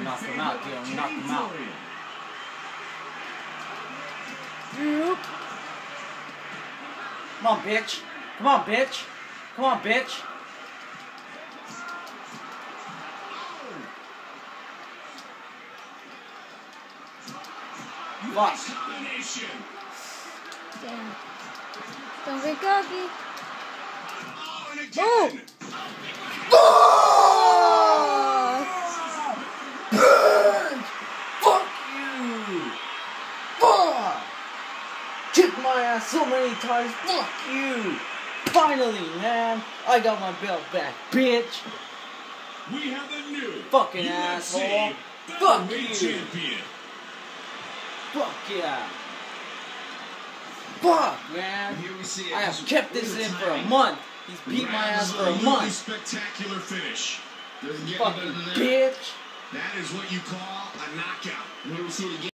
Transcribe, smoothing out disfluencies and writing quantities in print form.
Knock him out, dude. Knock him out. Come on, bitch. Come on, bitch. Come on, bitch. Fuck. Damn. Don't get cocky. Oh! Burn! Fuck you! Fuck! Kick my ass so many times. Fuck you! Finally, man, I got my belt back, bitch. We have a new Fucking UFC asshole. Fuck you. champion. Fuck yeah. Fuck, man. Here we see I have kept this in for a month. He's beat my ass for a month. Spectacular finish. Fucking bitch. That is what you call a knockout. When we see it again.